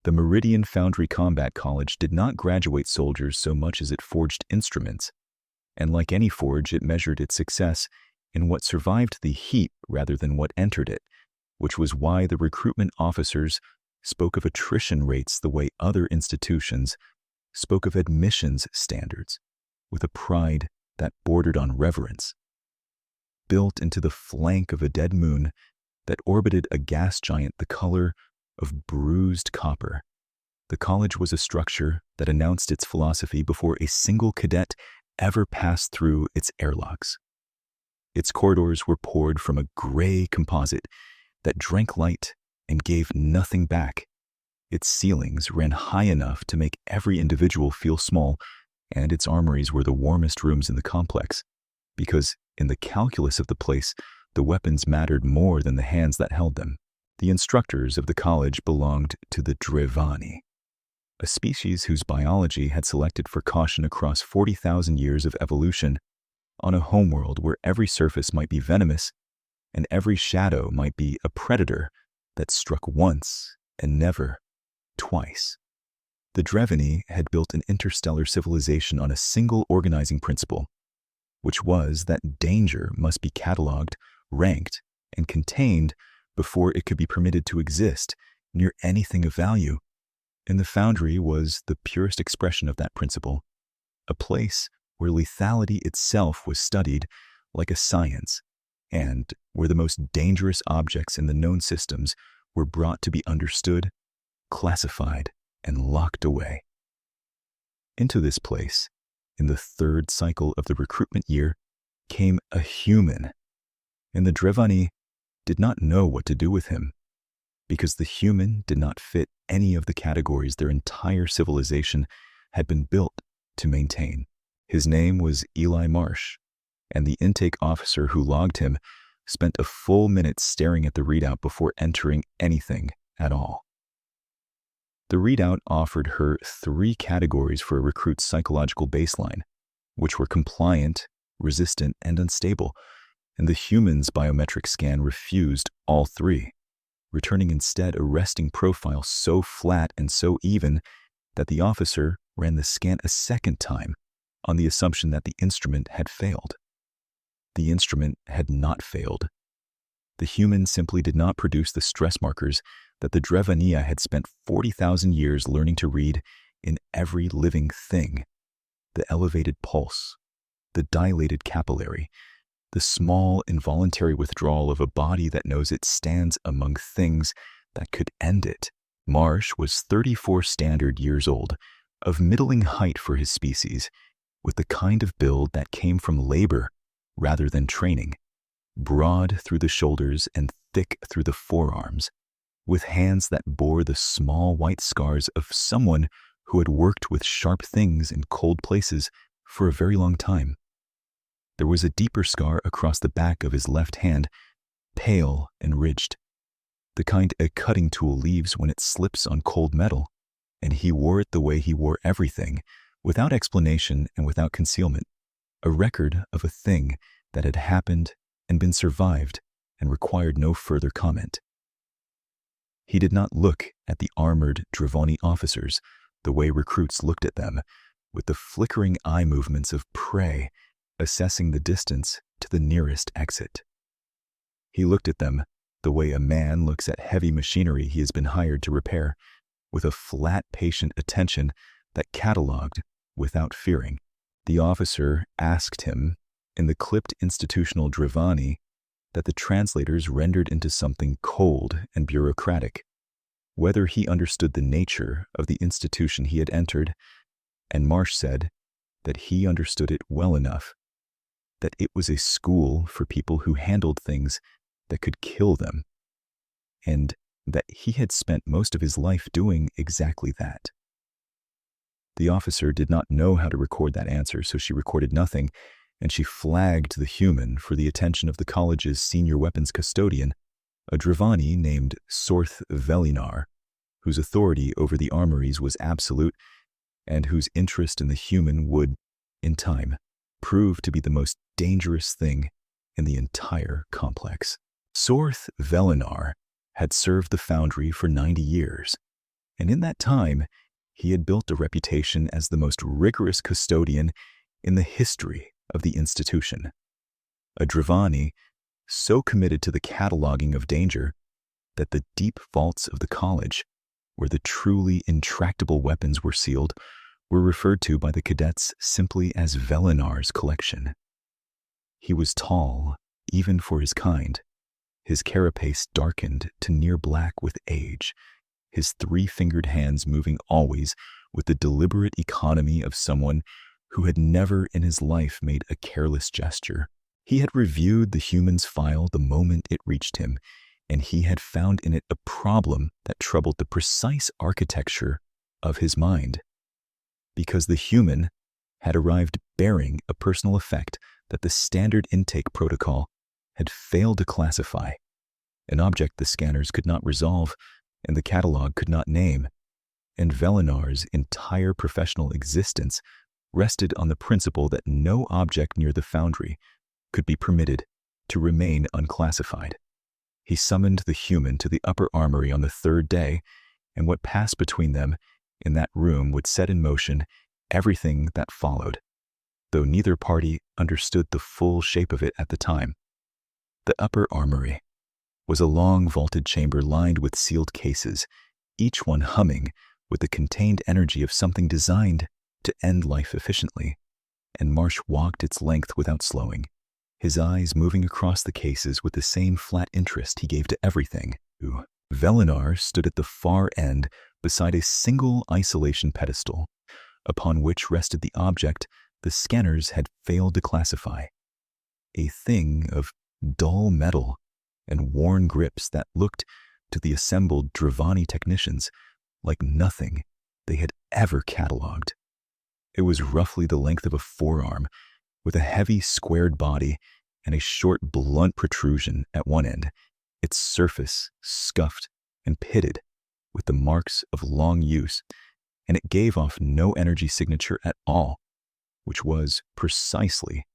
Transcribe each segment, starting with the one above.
The Meridian Foundry Combat College did not graduate soldiers so much as it forged instruments, and like any forge, it measured its success in what survived the heat rather than what entered it, which was why the recruitment officers spoke of attrition rates the way other institutions spoke of admissions standards, with a pride that bordered on reverence. Built into the flank of a dead moon that orbited a gas giant the color of bruised copper, the college was a structure that announced its philosophy before a single cadet ever passed through its airlocks. Its corridors were poured from a gray composite that drank light and gave nothing back. Its ceilings ran high enough to make every individual feel small, and its armories were the warmest rooms in the complex, because in the calculus of the place, the weapons mattered more than the hands that held them. The instructors of the college belonged to the Drevani, a species whose biology had selected for caution across 40,000 years of evolution on a homeworld where every surface might be venomous and every shadow might be a predator that struck once and never twice. The Drevani had built an interstellar civilization on a single organizing principle, which was that danger must be cataloged, ranked, and contained before it could be permitted to exist near anything of value. And the Foundry was the purest expression of that principle, a place where lethality itself was studied like a science, and where the most dangerous objects in the known systems were brought to be understood, classified, and locked away. Into this place, in the third cycle of the recruitment year, came a human, and the Drevani did not know what to do with him, because the human did not fit any of the categories their entire civilization had been built to maintain. His name was Eli Marsh, and the intake officer who logged him spent a full minute staring at the readout before entering anything at all. The readout offered her 3 categories for a recruit's psychological baseline, which were compliant, resistant, and unstable, and the human's biometric scan refused all 3, returning instead a resting profile so flat and so even that the officer ran the scan a second time on the assumption that the instrument had failed. The instrument had not failed. The human simply did not produce the stress markers that the Drevania had spent 40,000 years learning to read in every living thing: the elevated pulse, the dilated capillary, the small involuntary withdrawal of a body that knows it stands among things that could end it. Marsh was 34 standard years old, of middling height for his species, with the kind of build that came from labor rather than training, broad through the shoulders and thick through the forearms, with hands that bore the small white scars of someone who had worked with sharp things in cold places for a very long time. There was a deeper scar across the back of his left hand, pale and ridged, the kind a cutting tool leaves when it slips on cold metal, and he wore it the way he wore everything, without explanation and without concealment, a record of a thing that had happened and been survived and required no further comment. He did not look at the armored Drevani officers the way recruits looked at them, with the flickering eye movements of prey assessing the distance to the nearest exit. He looked at them the way a man looks at heavy machinery he has been hired to repair, with a flat, patient attention that cataloged without fearing. The officer asked him, in the clipped institutional Drevani that the translators rendered into something cold and bureaucratic, whether he understood the nature of the institution he had entered, and Marsh said that he understood it well enough, that it was a school for people who handled things that could kill them, and that he had spent most of his life doing exactly that. The officer did not know how to record that answer, so she recorded nothing, and she flagged the human for the attention of the college's senior weapons custodian, a Drevani named Sorth Velinar, whose authority over the armories was absolute, and whose interest in the human would, in time, prove to be the most dangerous thing in the entire complex. Sorth Velinar had served the Foundry for 90 years, And in that time, he had built a reputation as the most rigorous custodian in the history of the institution. A Dravani so committed to the cataloging of danger that the deep vaults of the college, where the truly intractable weapons were sealed, were referred to by the cadets simply as Velinar's collection. He was tall, even for his kind, his carapace darkened to near black with age, his three-fingered hands moving always with the deliberate economy of someone who had never in his life made a careless gesture. He had reviewed the human's file the moment it reached him, and he had found in it a problem that troubled the precise architecture of his mind. Because the human had arrived bearing a personal effect that the standard intake protocol had failed to classify, an object the scanners could not resolve and the catalog could not name, and Velinar's entire professional existence rested on the principle that no object near the foundry could be permitted to remain unclassified. He summoned the human to the upper armory on the third day, and what passed between them in that room would set in motion everything that followed, though neither party understood the full shape of it at the time. The upper armory was a long vaulted chamber lined with sealed cases, each one humming with the contained energy of something designed to end life efficiently, and Marsh walked its length without slowing, his eyes moving across the cases with the same flat interest he gave to everything. Velinar stood at the far end beside a single isolation pedestal, upon which rested the object the scanners had failed to classify, a thing of dull metal and worn grips that looked to the assembled Dravani technicians like nothing they had ever cataloged. It was roughly the length of a forearm, with a heavy squared body and a short blunt protrusion at one end, its surface scuffed and pitted with the marks of long use, and it gave off no energy signature at all, which was precisely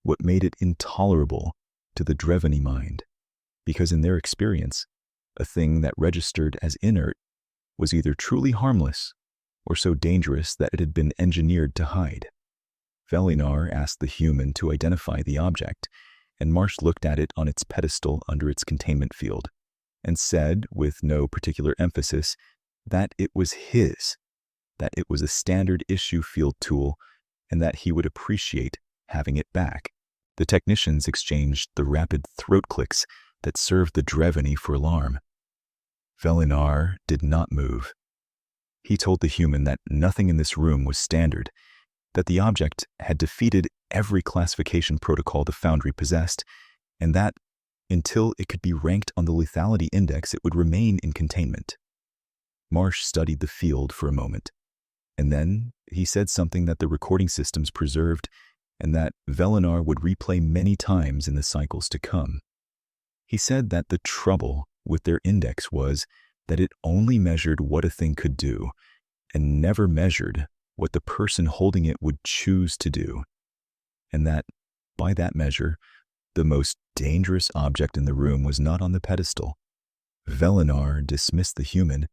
what made it intolerable to the Drevani mind, because in their experience, a thing that registered as inert was either truly harmless or so dangerous that it had been engineered to hide. Velinar asked the human to identify the object, and Marsh looked at it on its pedestal under its containment field, and said, with no particular emphasis, that it was his, that it was a standard issue field tool, and that he would appreciate having it back. The technicians exchanged the rapid throat clicks that served the Drevani for alarm. Velinar did not move. He told the human that nothing in this room was standard, that the object had defeated every classification protocol the Foundry possessed, and that, until it could be ranked on the lethality index, it would remain in containment. Marsh studied the field for a moment, and then he said something that the recording systems preserved and that Velinar would replay many times in the cycles to come. He said that the trouble with their index was that it only measured what a thing could do and never measured what the person holding it would choose to do, and that, by that measure, the most dangerous object in the room was not on the pedestal. Velinar dismissed the human,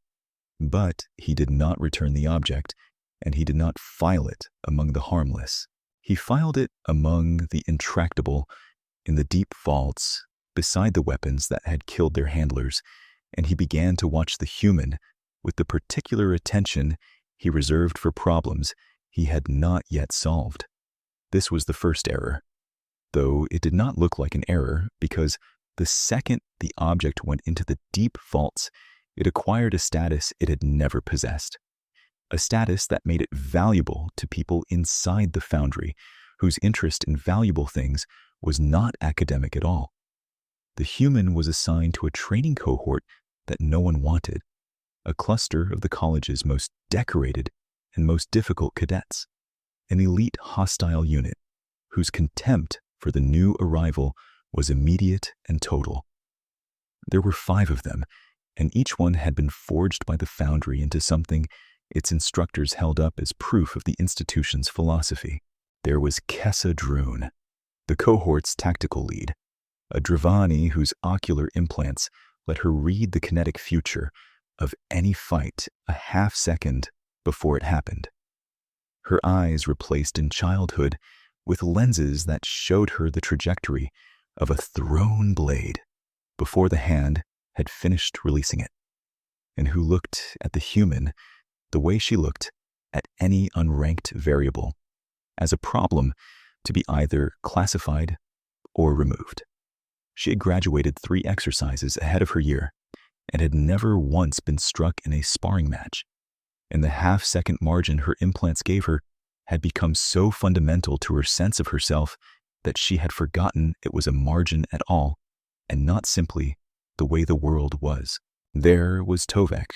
but he did not return the object, and he did not file it among the harmless. He filed it among the intractable in the deep vaults beside the weapons that had killed their handlers, and he began to watch the human with the particular attention he reserved for problems he had not yet solved. This was the first error, though it did not look like an error, because the second the object went into the deep vaults, it acquired a status it had never possessed, a status that made it valuable to people inside the Foundry, whose interest in valuable things was not academic at all. The human was assigned to a training cohort that no one wanted, a cluster of the college's most decorated and most difficult cadets, an elite hostile unit whose contempt for the new arrival was immediate and total. There were 5 of them, and each one had been forged by the Foundry into something its instructors held up as proof of the institution's philosophy. There was Kessa Droon, the cohort's tactical lead, a Dravani whose ocular implants let her read the kinetic future of any fight a half second before it happened. Her eyes replaced in childhood with lenses that showed her the trajectory of a thrown blade before the hand had finished releasing it, and who looked at the human the way she looked at any unranked variable, as a problem to be either classified or removed. She had graduated 3 exercises ahead of her year and had never once been struck in a sparring match, and the half-second margin her implants gave her had become so fundamental to her sense of herself that she had forgotten it was a margin at all, and not simply the way the world was. There was Tovek,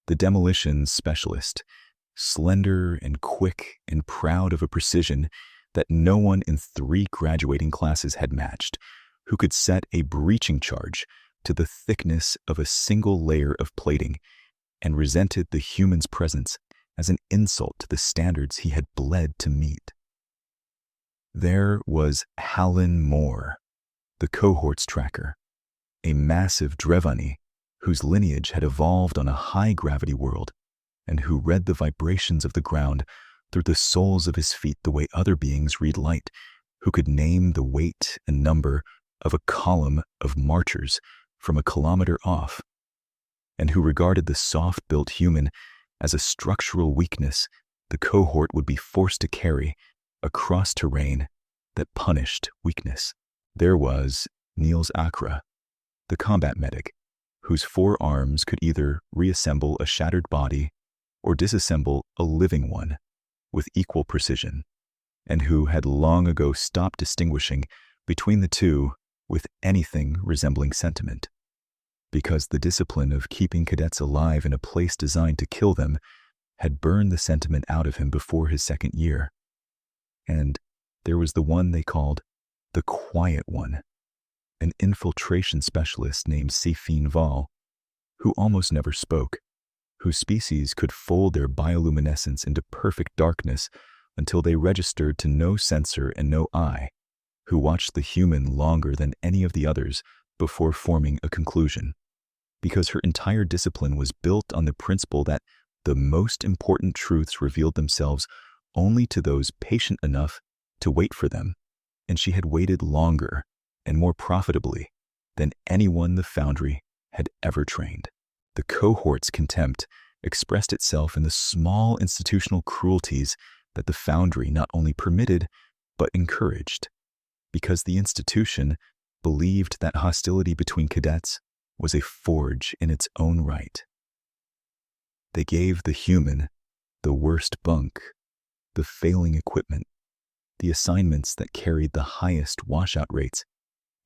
the demolition specialist, slender and quick and proud of a precision that no one in 3 graduating classes had matched, who could set a breaching charge to the thickness of a single layer of plating and resented the human's presence as an insult to the standards he had bled to meet. There was Hallen Moore, the cohorts tracker, a massive Drevani whose lineage had evolved on a high-gravity world and who read the vibrations of the ground through the soles of his feet the way other beings read light, who could name the weight and number of a column of marchers from a kilometer off, and who regarded the soft-built human as a structural weakness the cohort would be forced to carry across terrain that punished weakness. There was Niels Akra, the combat medic, whose 4 arms could either reassemble a shattered body or disassemble a living one with equal precision, and who had long ago stopped distinguishing between the two with anything resembling sentiment, because the discipline of keeping cadets alive in a place designed to kill them had burned the sentiment out of him before his 2nd year. And there was the one they called the Quiet One, an infiltration specialist named Sefine Val, who almost never spoke, whose species could fold their bioluminescence into perfect darkness until they registered to no sensor and no eye, who watched the human longer than any of the others before forming a conclusion, because her entire discipline was built on the principle that the most important truths revealed themselves only to those patient enough to wait for them, and she had waited longer and more profitably than anyone the Foundry had ever trained. The cohort's contempt expressed itself in the small institutional cruelties that the Foundry not only permitted but encouraged, because the institution believed that hostility between cadets was a forge in its own right. They gave the human the worst bunk, the failing equipment, the assignments that carried the highest washout rates,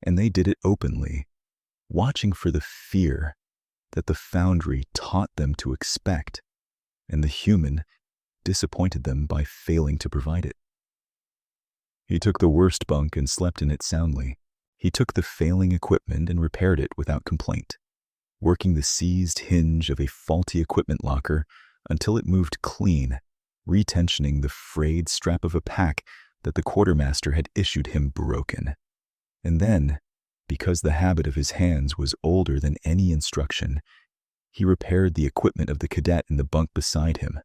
and they did it openly, watching for the fear that the Foundry taught them to expect, and the human disappointed them by failing to provide it. He took the worst bunk and slept in it soundly. He took the failing equipment and repaired it without complaint, working the seized hinge of a faulty equipment locker until it moved clean, retensioning the frayed strap of a pack that the quartermaster had issued him broken. And then, because the habit of his hands was older than any instruction, he repaired the equipment of the cadet in the bunk beside him,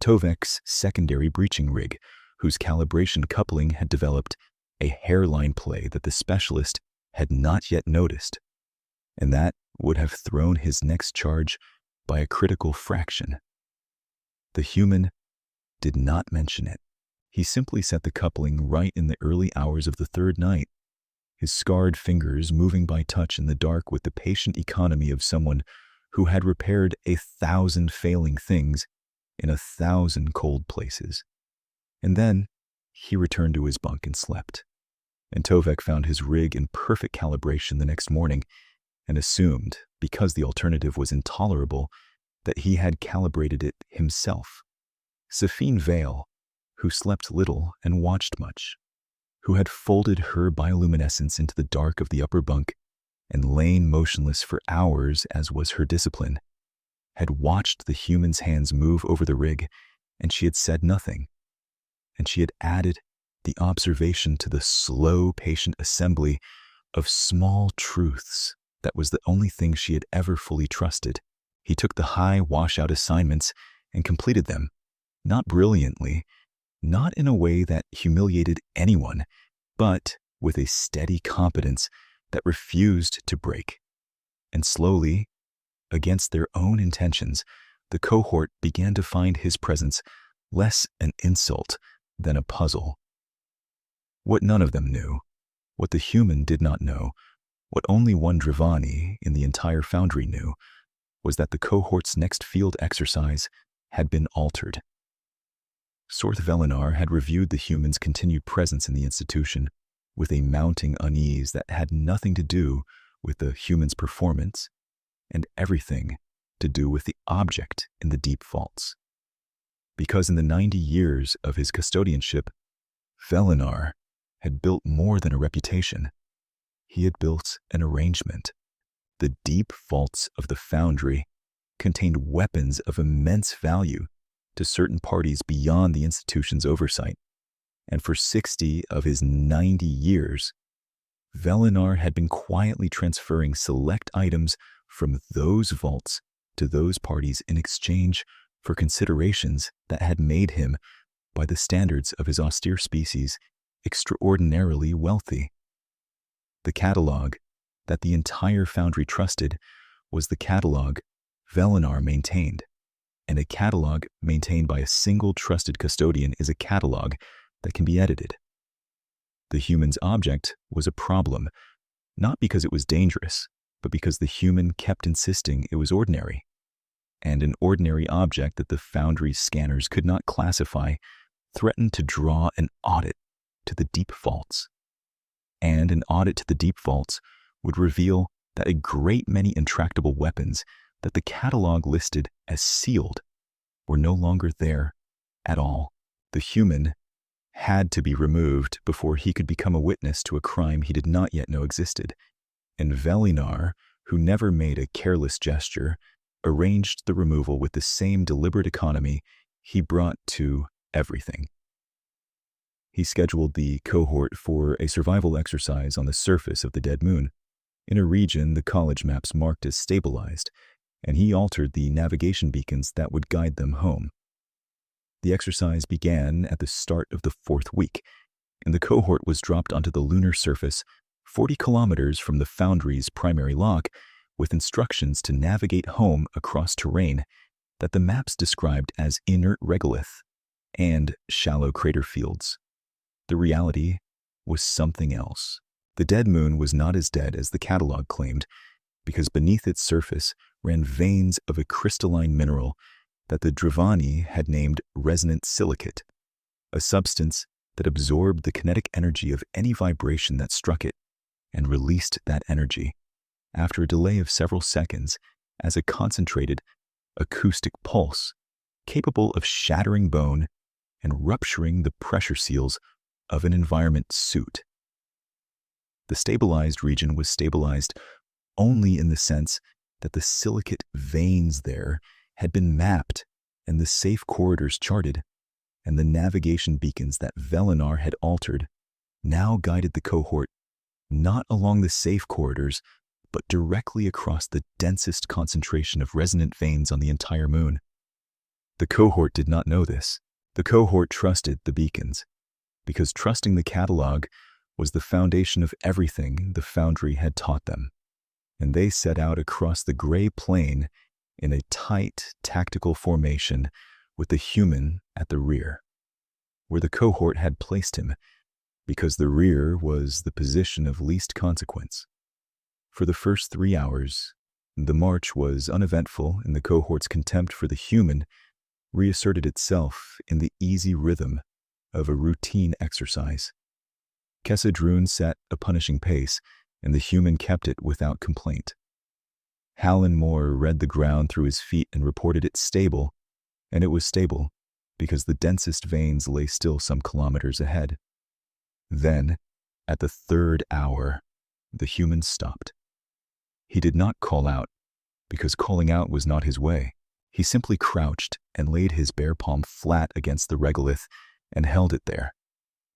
Tovek's secondary breaching rig, whose calibration coupling had developed a hairline play that the specialist had not yet noticed, and that would have thrown his next charge by a critical fraction. The human did not mention it. He simply set the coupling right in the early hours of the 3rd night, his scarred fingers moving by touch in the dark with the patient economy of someone who had repaired 1,000 failing things in 1,000 cold places. And then he returned to his bunk and slept. And Tovek found his rig in perfect calibration the next morning and assumed, because the alternative was intolerable, that he had calibrated it himself. Sefine Val, who slept little and watched much, who had folded her bioluminescence into the dark of the upper bunk and lain motionless for hours as was her discipline, had watched the human's hands move over the rig, and she had said nothing, and she had added the observation to the slow, patient assembly of small truths that was the only thing she had ever fully trusted He took the high washout assignments and completed them, not brilliantly, not in a way that humiliated anyone, but with a steady competence that refused to break. And slowly, against their own intentions, the cohort began to find his presence less an insult than a puzzle. What none of them knew, what the human did not know, what only one Dravani in the entire foundry knew, was that the cohort's next field exercise had been altered. Sorth Velinar had reviewed the human's continued presence in the institution with a mounting unease that had nothing to do with the human's performance and everything to do with the object in the deep vaults. Because in the 90 years of his custodianship, Velinar had built more than a reputation. He had built an arrangement. The deep vaults of the foundry contained weapons of immense value to certain parties beyond the institution's oversight, and for 60 of his 90 years, Velinar had been quietly transferring select items from those vaults to those parties in exchange for considerations that had made him, by the standards of his austere species, extraordinarily wealthy. The catalog that the entire foundry trusted was the catalog Velinar maintained, and a catalog maintained by a single trusted custodian is a catalog that can be edited. The human's object was a problem, not because it was dangerous, but because the human kept insisting it was ordinary. And an ordinary object that the foundry's scanners could not classify threatened to draw an audit to the deep vaults. And an audit to the deep vaults would reveal that a great many intractable weapons that the catalog listed as sealed were no longer there at all. The human had to be removed before he could become a witness to a crime he did not yet know existed, and Velinar, who never made a careless gesture, arranged the removal with the same deliberate economy he brought to everything. He scheduled the cohort for a survival exercise on the surface of the dead moon, in a region the college maps marked as stabilized, and he altered the navigation beacons that would guide them home. The exercise began at the start of the 4th week, and the cohort was dropped onto the lunar surface 40 kilometers from the foundry's primary lock, with instructions to navigate home across terrain that the maps described as inert regolith and shallow crater fields. The reality was something else. The dead moon was not as dead as the catalog claimed, because beneath its surface ran veins of a crystalline mineral that the Dravani had named resonant silicate, a substance that absorbed the kinetic energy of any vibration that struck it and released that energy, after a delay of several seconds, as a concentrated acoustic pulse capable of shattering bone and rupturing the pressure seals of an environment suit. The stabilized region was stabilized only in the sense that the silicate veins there had been mapped and the safe corridors charted, and the navigation beacons that Velinar had altered now guided the cohort not along the safe corridors, but directly across the densest concentration of resonant veins on the entire moon. The cohort did not know this. The cohort trusted the beacons, because trusting the catalog was the foundation of everything the foundry had taught them, and they set out across the gray plain in a tight tactical formation with the human at the rear, where the cohort had placed him, because the rear was the position of least consequence. For the first 3 hours, the march was uneventful, and the cohort's contempt for the human reasserted itself in the easy rhythm of a routine exercise. Kessadrune set a punishing pace, and the human kept it without complaint. Hallan Moore read the ground through his feet and reported it stable, and it was stable because the densest veins lay still some kilometers ahead. Then, at the 3rd hour, the human stopped. He did not call out, because calling out was not his way. He simply crouched and laid his bare palm flat against the regolith and held it there.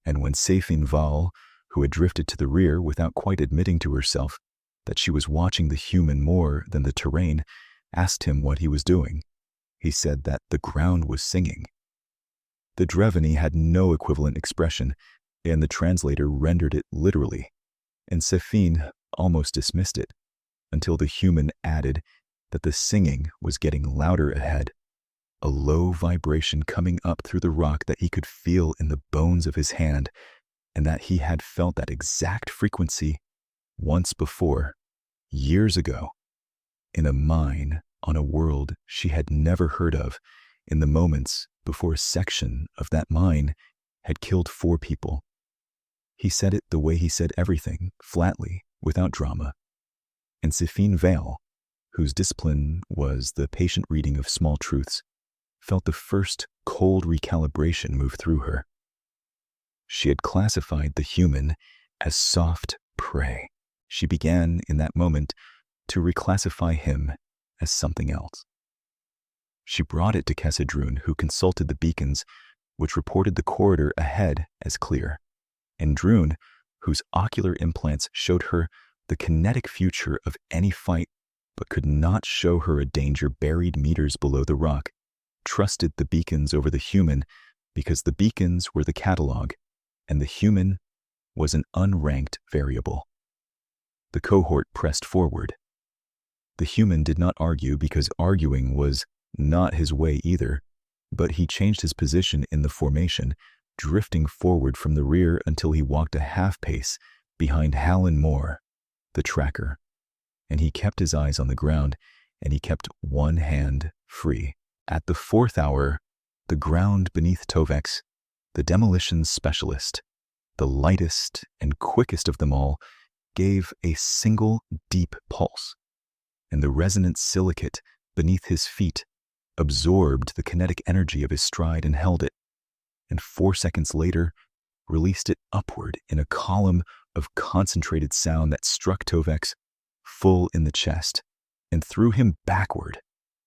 And when Safin Val, who had drifted to the rear without quite admitting to herself that she was watching the human more than the terrain, asked him what he was doing. He said that the ground was singing. The Dreveni had no equivalent expression, and the translator rendered it literally, and Sefine almost dismissed it, until the human added that the singing was getting louder ahead, a low vibration coming up through the rock that he could feel in the bones of his hand, and that he had felt that exact frequency once before, years ago, in a mine on a world she had never heard of, in the moments before a section of that mine had killed 4 people. He said it the way he said everything, flatly, without drama. And Sefine Vale, whose discipline was the patient reading of small truths, felt the first cold recalibration move through her. She had classified the human as soft prey. She began, in that moment, to reclassify him as something else. She brought it to Kessedrune, who consulted the beacons, which reported the corridor ahead as clear, and Drune, whose ocular implants showed her the kinetic future of any fight, but could not show her a danger buried meters below the rock, trusted the beacons over the human because the beacons were the catalog, and the human was an unranked variable. The cohort pressed forward. The human did not argue because arguing was not his way either, but he changed his position in the formation, drifting forward from the rear until he walked a half pace behind Hallen Moore, the tracker, and he kept his eyes on the ground, and he kept one hand free. At the 4th hour, the ground beneath Tovex, the demolition specialist, the lightest and quickest of them all, gave a single deep pulse, and the resonant silicate beneath his feet absorbed the kinetic energy of his stride and held it, and 4 seconds later released it upward in a column of concentrated sound that struck Tovex full in the chest and threw him backward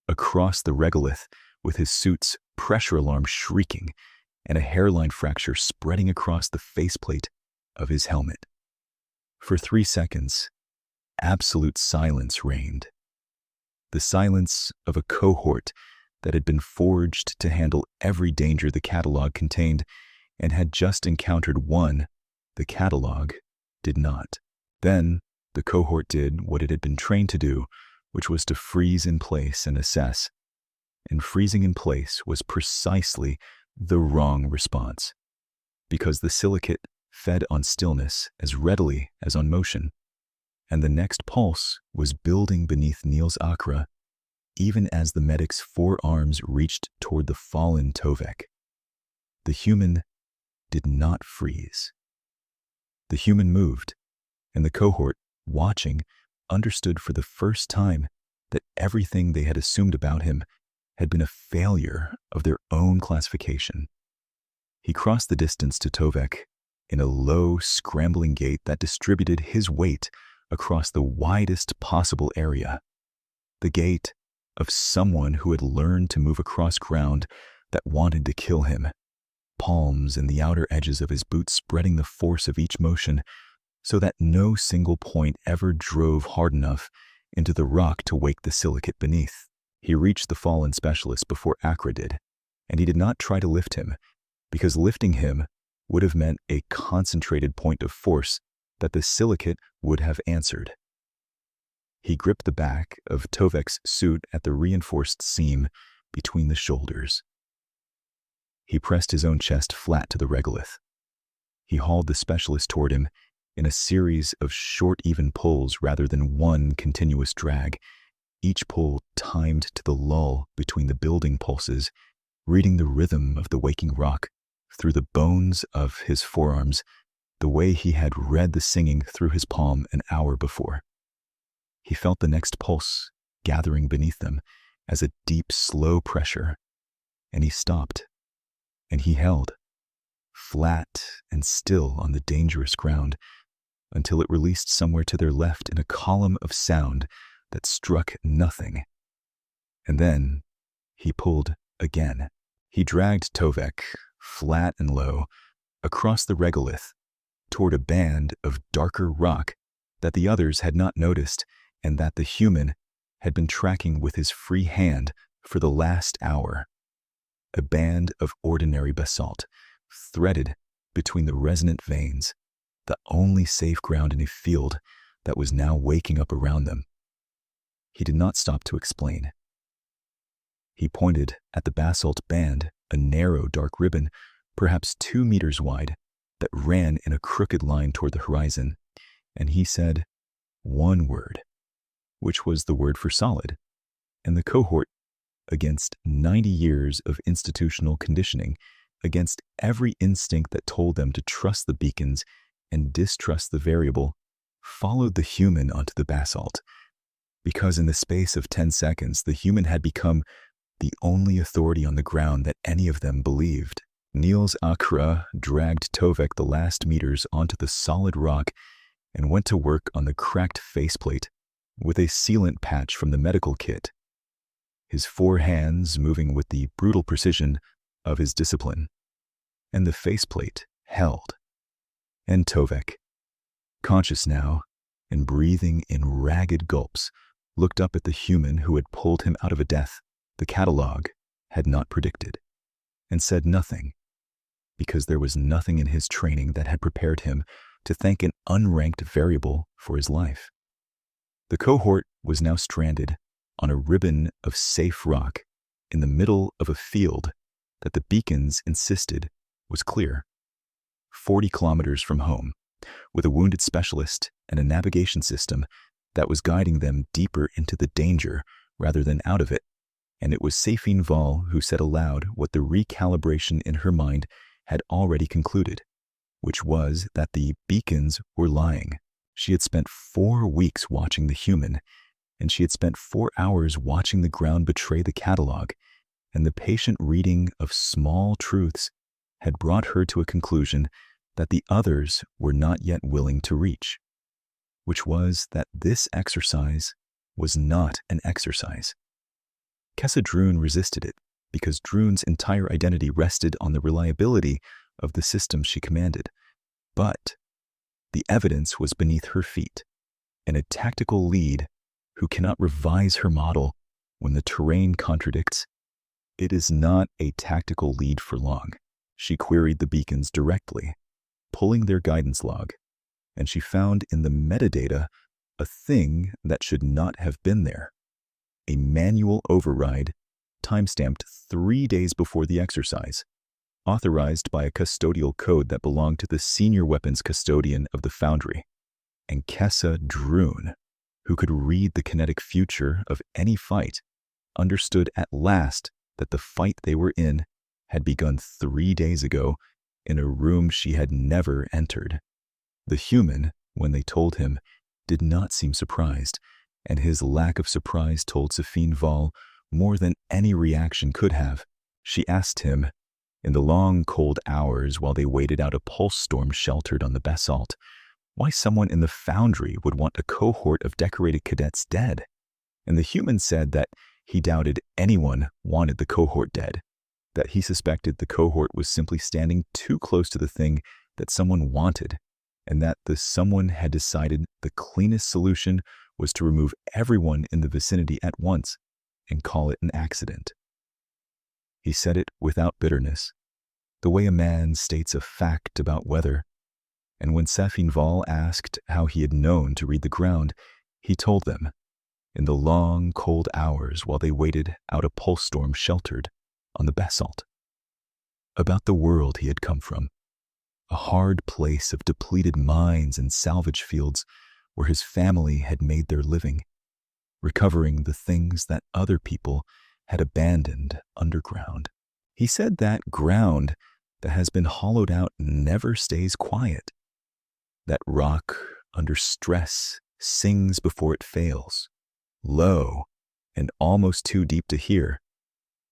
across the regolith, with his suit's pressure alarm shrieking and a hairline fracture spreading across the faceplate of his helmet. For 3 seconds, absolute silence reigned. The silence of a cohort that had been forged to handle every danger the catalog contained and had just encountered one the catalog did not. Then the cohort did what it had been trained to do, which was to freeze in place and assess. And freezing in place was precisely the wrong response, because the silicate fed on stillness as readily as on motion, and the next pulse was building beneath Niels Akra, even as the medic's forearms reached toward the fallen Tovek. The human did not freeze. The human moved, and the cohort, watching, understood for the first time that everything they had assumed about him had been a failure of their own classification. He crossed the distance to Tovek in a low, scrambling gait that distributed his weight across the widest possible area, the gait of someone who had learned to move across ground that wanted to kill him, palms and the outer edges of his boots spreading the force of each motion so that no single point ever drove hard enough into the rock to wake the silicate beneath. He reached the fallen specialist before Akra did, and he did not try to lift him, because lifting him would have meant a concentrated point of force that the silicate would have answered. He gripped the back of Tovek's suit at the reinforced seam between the shoulders. He pressed his own chest flat to the regolith. He hauled the specialist toward him in a series of short, even pulls rather than one continuous drag, each pull timed to the lull between the building pulses, reading the rhythm of the waking rock through the bones of his forearms, the way he had read the singing through his palm an hour before. He felt the next pulse gathering beneath them as a deep, slow pressure, and he stopped, and he held, flat and still on the dangerous ground, until it released somewhere to their left in a column of sound that struck nothing. And then he pulled again. He dragged Tovek, flat and low, across the regolith toward a band of darker rock that the others had not noticed and that the human had been tracking with his free hand for the last hour. A band of ordinary basalt, threaded between the resonant veins, the only safe ground in a field that was now waking up around them. He did not stop to explain. He pointed at the basalt band, a narrow dark ribbon, perhaps 2 meters wide, that ran in a crooked line toward the horizon, and he said one word, which was the word for solid, and the cohort, against 90 years of institutional conditioning, against every instinct that told them to trust the beacons and distrust the variable, followed the human onto the basalt, because in the space of 10 seconds the human had become the only authority on the ground that any of them believed. Niels Akra dragged Tovek the last meters onto the solid rock and went to work on the cracked faceplate with a sealant patch from the medical kit, his 4 hands moving with the brutal precision of his discipline. And the faceplate held. And Tovek, conscious now and breathing in ragged gulps, looked up at the human who had pulled him out of a death the catalog had not predicted, and said nothing, because there was nothing in his training that had prepared him to thank an unranked variable for his life. The cohort was now stranded on a ribbon of safe rock in the middle of a field that the beacons insisted was clear, 40 kilometers from home, with a wounded specialist and a navigation system that was guiding them deeper into the danger rather than out of it. And it was Safine Val who said aloud what the recalibration in her mind had already concluded, which was that the beacons were lying. She had spent 4 weeks watching the human, and she had spent 4 hours watching the ground betray the catalog, and the patient reading of small truths had brought her to a conclusion that the others were not yet willing to reach, which was that this exercise was not an exercise. Kessa Droon resisted it because Droon's entire identity rested on the reliability of the system she commanded. But the evidence was beneath her feet, and a tactical lead who cannot revise her model when the terrain contradicts. It is not a tactical lead for long. She queried the beacons directly, pulling their guidance log, and she found in the metadata a thing that should not have been there. A manual override timestamped 3 days before the exercise, authorized by a custodial code that belonged to the senior weapons custodian of the foundry. And Kessa Droon, who could read the kinetic future of any fight, understood at last that the fight they were in had begun 3 days ago in a room she had never entered. The human, when they told him, did not seem surprised, and his lack of surprise told Safine Val more than any reaction could have. She asked him, in the long cold hours while they waited out a pulse storm sheltered on the basalt, why someone in the foundry would want a cohort of decorated cadets dead. And the human said that he doubted anyone wanted the cohort dead, that he suspected the cohort was simply standing too close to the thing that someone wanted, and that the someone had decided the cleanest solution was to remove everyone in the vicinity at once and call it an accident. He said it without bitterness, the way a man states a fact about weather, and when Safine Val asked how he had known to read the ground, he told them, in the long, cold hours while they waited out a pulse storm sheltered on the basalt, about the world he had come from, a hard place of depleted mines and salvage fields where his family had made their living, recovering the things that other people had abandoned underground. He said that ground that has been hollowed out never stays quiet, that rock under stress sings before it fails, low and almost too deep to hear,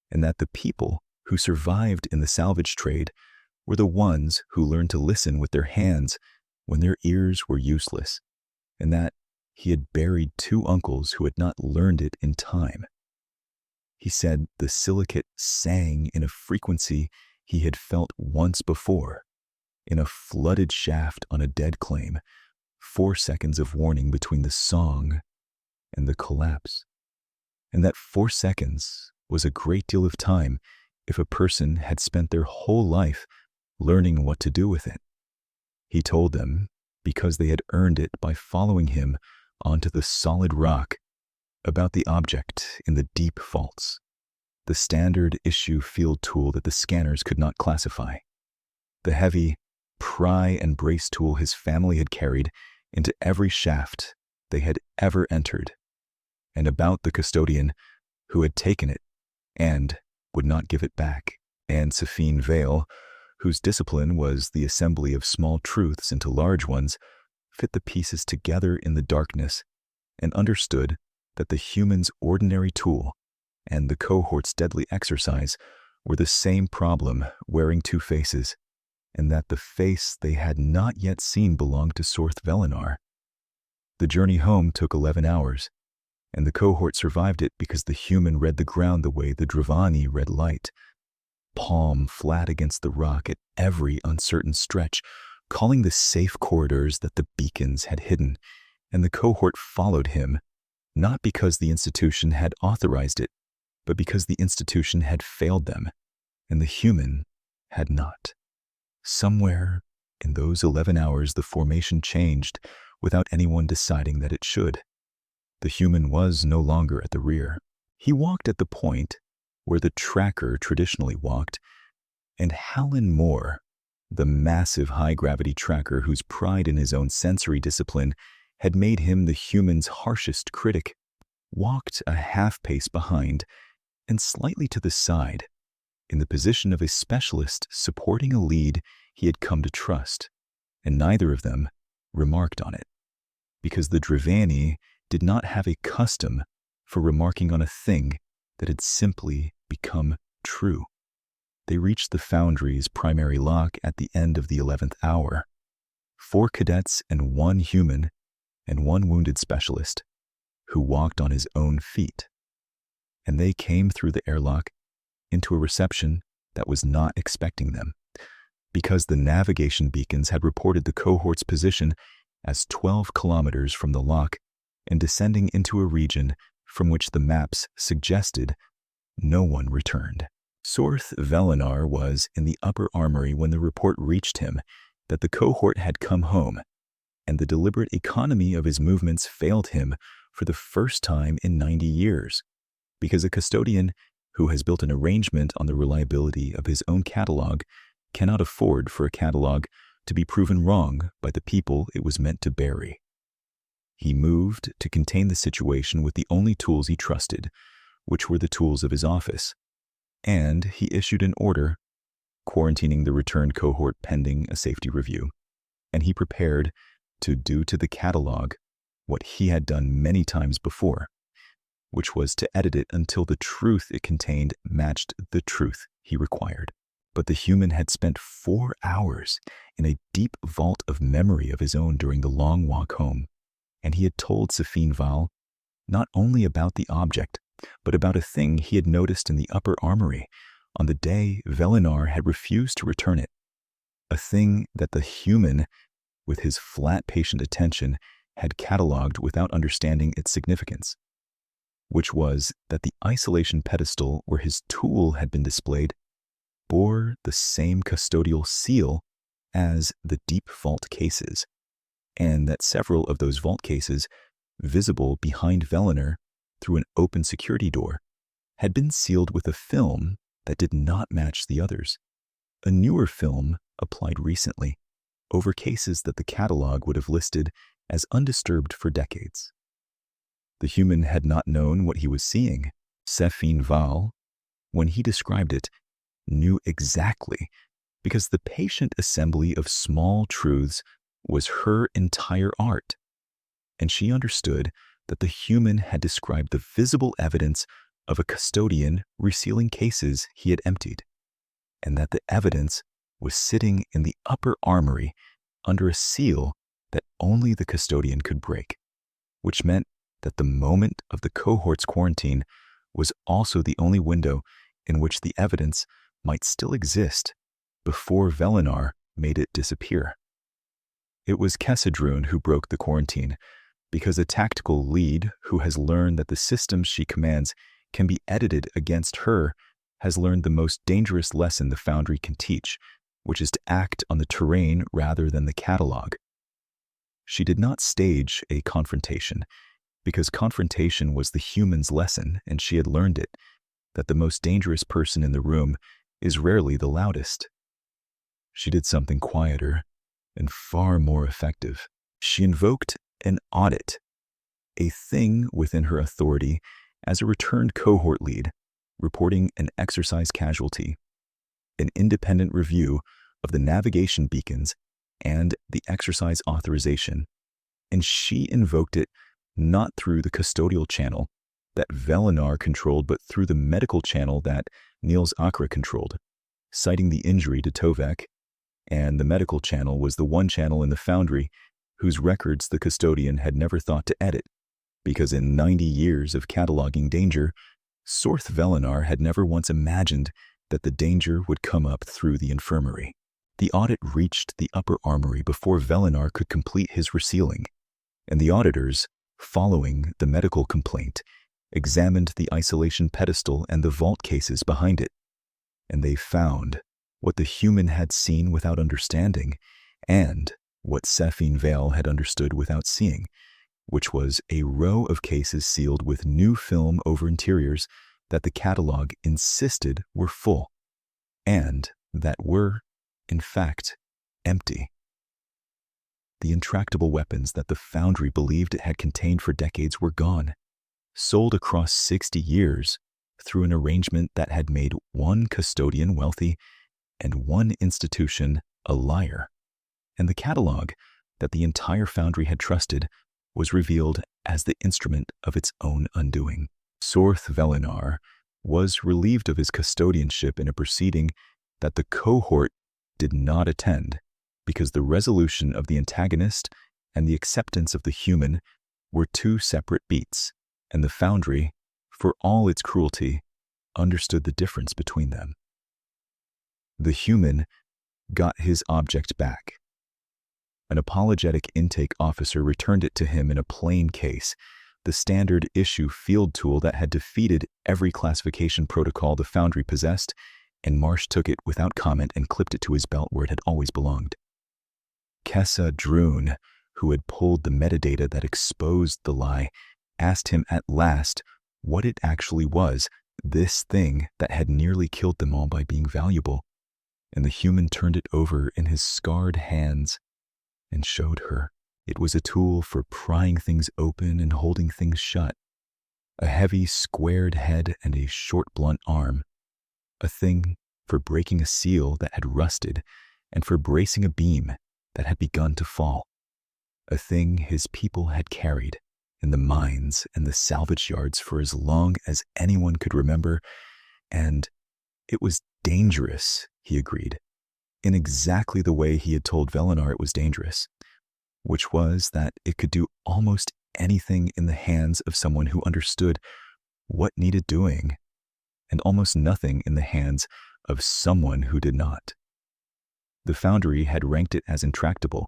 and that the people who survived in the salvage trade were the ones who learned to listen with their hands when their ears were useless, and that he had buried 2 uncles who had not learned it in time. He said the silicate sang in a frequency he had felt once before, in a flooded shaft on a dead claim, 4 seconds of warning between the song and the collapse. and that 4 seconds was a great deal of time if a person had spent their whole life learning what to do with it. He told them because they had earned it by following him onto the solid rock about the object in the deep vaults, the standard issue field tool that the scanners could not classify, the heavy pry and brace tool his family had carried into every shaft they had ever entered, and about the custodian who had taken it and would not give it back, and Safin Vale, whose discipline was the assembly of small truths into large ones, fit the pieces together in the darkness and understood that the human's ordinary tool and the cohort's deadly exercise were the same problem wearing two faces, and that the face they had not yet seen belonged to Sorth Velinar. The journey home took 11 hours, and the cohort survived it because the human read the ground the way the Dravani read light, palm flat against the rock at every uncertain stretch, calling the safe corridors that the beacons had hidden, and the cohort followed him, not because the institution had authorized it, but because the institution had failed them, and the human had not. Somewhere in those 11 hours the formation changed without anyone deciding that it should. The human was no longer at the rear. He walked at the point where the tracker traditionally walked, and Hallen Moore, the massive high-gravity tracker whose pride in his own sensory discipline had made him the human's harshest critic, walked a half-pace behind and slightly to the side, in the position of a specialist supporting a lead he had come to trust, and neither of them remarked on it, because the Dravani did not have a custom for remarking on a thing that had simply become true. They reached the Foundry's primary lock at the end of the 11th hour. 4 cadets and 1 human and 1 wounded specialist, who walked on his own feet. And they came through the airlock into a reception that was not expecting them, because the navigation beacons had reported the cohort's position as 12 kilometers from the lock and descending into a region from which the maps suggested no one returned. Sorth Velinar was in the upper armory when the report reached him that the cohort had come home, and the deliberate economy of his movements failed him for the first time in 90 years, because a custodian who has built an arrangement on the reliability of his own catalog cannot afford for a catalog to be proven wrong by the people it was meant to bury. He moved to contain the situation with the only tools he trusted, which were the tools of his office, and he issued an order quarantining the returned cohort pending a safety review, and he prepared to do to the catalog what he had done many times before, which was to edit it until the truth it contained matched the truth he required. But the human had spent 4 hours in a deep vault of memory of his own during the long walk home, and he had told Safin Val not only about the object, but about a thing he had noticed in the upper armory on the day Velinar had refused to return it, a thing that the human, with his flat patient attention, had catalogued without understanding its significance, which was that the isolation pedestal where his tool had been displayed bore the same custodial seal as the deep vault cases, and that several of those vault cases, visible behind Velinar through an open security door, had been sealed with a film that did not match the others, a newer film applied recently over cases that the catalog would have listed as undisturbed for decades. The human had not known what he was seeing. Safin Val, when he described it, knew exactly, because the patient assembly of small truths was her entire art, and she understood that the human had described the visible evidence of a custodian resealing cases he had emptied, and that the evidence was sitting in the upper armory under a seal that only the custodian could break, which meant that the moment of the cohort's quarantine was also the only window in which the evidence might still exist before Velinar made it disappear. It was Kessadrune who broke the quarantine, because a tactical lead who has learned that the systems she commands can be edited against her has learned the most dangerous lesson the Foundry can teach, which is to act on the terrain rather than the catalog. She did not stage a confrontation, because confrontation was the human's lesson, and she had learned it, that the most dangerous person in the room is rarely the loudest. She did something quieter and far more effective. She invoked an audit, a thing within her authority as a returned cohort lead, reporting an exercise casualty, an independent review of the navigation beacons and the exercise authorization, and she invoked it not through the custodial channel that Velinar controlled, but through the medical channel that Niels Akra controlled, citing the injury to Tovek, and the medical channel was the one channel in the Foundry whose records the custodian had never thought to edit, because in 90 years of cataloging danger, Sorth Velinar had never once imagined that the danger would come up through the infirmary. The audit reached the upper armory before Velinar could complete his resealing, and the auditors, following the medical complaint, examined the isolation pedestal and the vault cases behind it, and they found what the human had seen without understanding, and what Sephine Vale had understood without seeing, which was a row of cases sealed with new film over interiors that the catalog insisted were full, and that were, in fact, empty. The intractable weapons that the Foundry believed it had contained for decades were gone, sold across 60 years through an arrangement that had made one custodian wealthy and one institution a liar. And the catalog that the entire Foundry had trusted was revealed as the instrument of its own undoing. Sorth Velinar was relieved of his custodianship in a proceeding that the cohort did not attend, because the resolution of the antagonist and the acceptance of the human were two separate beats, and the Foundry, for all its cruelty, understood the difference between them. The human got his object back. An apologetic intake officer returned it to him in a plain case, the standard issue field tool that had defeated every classification protocol the Foundry possessed, and Marsh took it without comment and clipped it to his belt where it had always belonged. Kessa Droon, who had pulled the metadata that exposed the lie, asked him at last what it actually was, this thing that had nearly killed them all by being valuable, and the human turned it over in his scarred hands and showed her. It was a tool for prying things open and holding things shut, a heavy squared head and a short blunt arm, a thing for breaking a seal that had rusted and for bracing a beam that had begun to fall, a thing his people had carried in the mines and the salvage yards for as long as anyone could remember, and it was dangerous, he agreed, in exactly the way he had told Velinar it was dangerous, which was that it could do almost anything in the hands of someone who understood what needed doing, and almost nothing in the hands of someone who did not. The Foundry had ranked it as intractable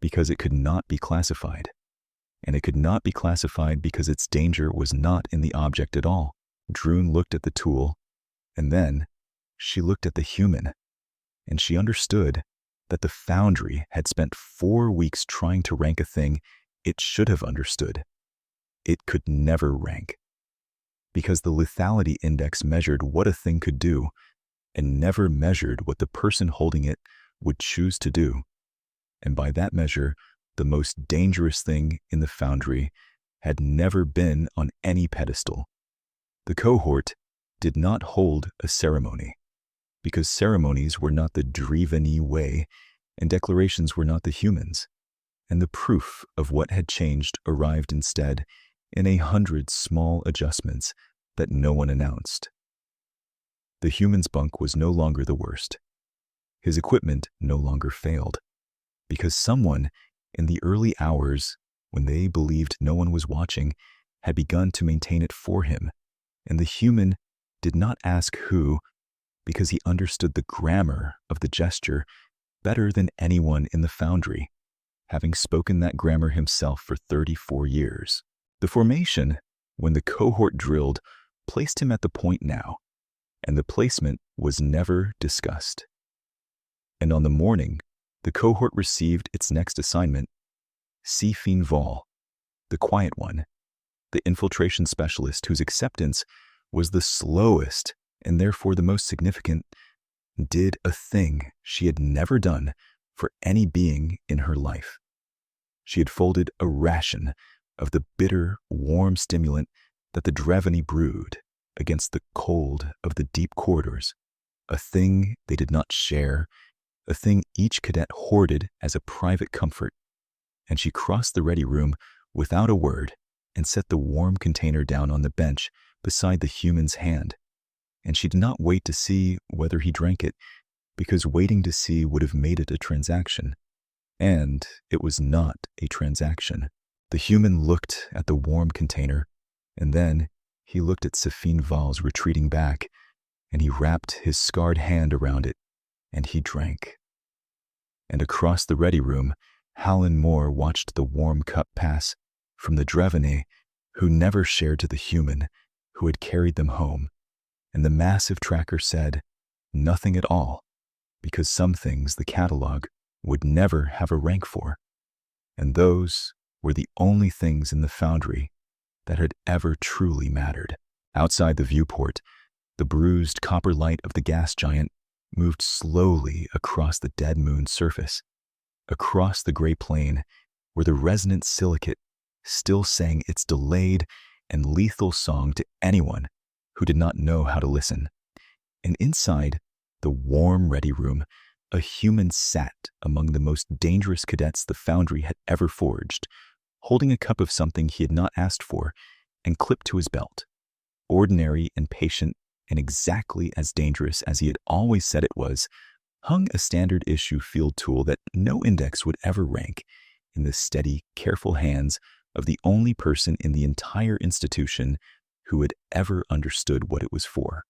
because it could not be classified, and it could not be classified because its danger was not in the object at all. Droon looked at the tool, and then she looked at the human, and she understood that the Foundry had spent 4 weeks trying to rank a thing it should have understood. It could never rank, because the lethality index measured what a thing could do and never measured what the person holding it would choose to do. And by that measure, the most dangerous thing in the Foundry had never been on any pedestal. The cohort did not hold a ceremony, because ceremonies were not the Dreveni way, and declarations were not the humans, and the proof of what had changed arrived instead in 100 small adjustments that no one announced. The human's bunk was no longer the worst. His equipment no longer failed, because someone in the early hours, when they believed no one was watching, had begun to maintain it for him, and the human did not ask who, because he understood the grammar of the gesture better than anyone in the Foundry, having spoken that grammar himself for 34 years. The formation, when the cohort drilled, placed him at the point now, and the placement was never discussed. And on the morning the cohort received its next assignment, Sifin Vol, the quiet one, the infiltration specialist whose acceptance was the slowest and therefore the most significant, did a thing she had never done for any being in her life. She had folded a ration of the bitter, warm stimulant that the Drevany brewed against the cold of the deep corridors, a thing they did not share, a thing each cadet hoarded as a private comfort, and she crossed the ready room without a word and set the warm container down on the bench beside the human's hand. And she did not wait to see whether he drank it, because waiting to see would have made it a transaction. And it was not a transaction. The human looked at the warm container, and then he looked at Sifin Vol's retreating back, and he wrapped his scarred hand around it, and he drank. And across the ready room, Hallen Moore watched the warm cup pass from the Drevany, who never shared to the human who had carried them home, and the massive tracker said nothing at all, because some things the catalog would never have a rank for, and those were the only things in the foundry that had ever truly mattered. Outside the viewport, the bruised copper light of the gas giant moved slowly across the dead moon's surface, across the gray plain where the resonant silicate still sang its delayed and lethal song to anyone who did not know how to listen. And inside the warm ready room, a human sat among the most dangerous cadets the foundry had ever forged, holding a cup of something he had not asked for and clipped to his belt. Ordinary and patient and exactly as dangerous as he had always said it was, hung a standard issue field tool that no index would ever rank in the steady, careful hands of the only person in the entire institution who had ever understood what it was for.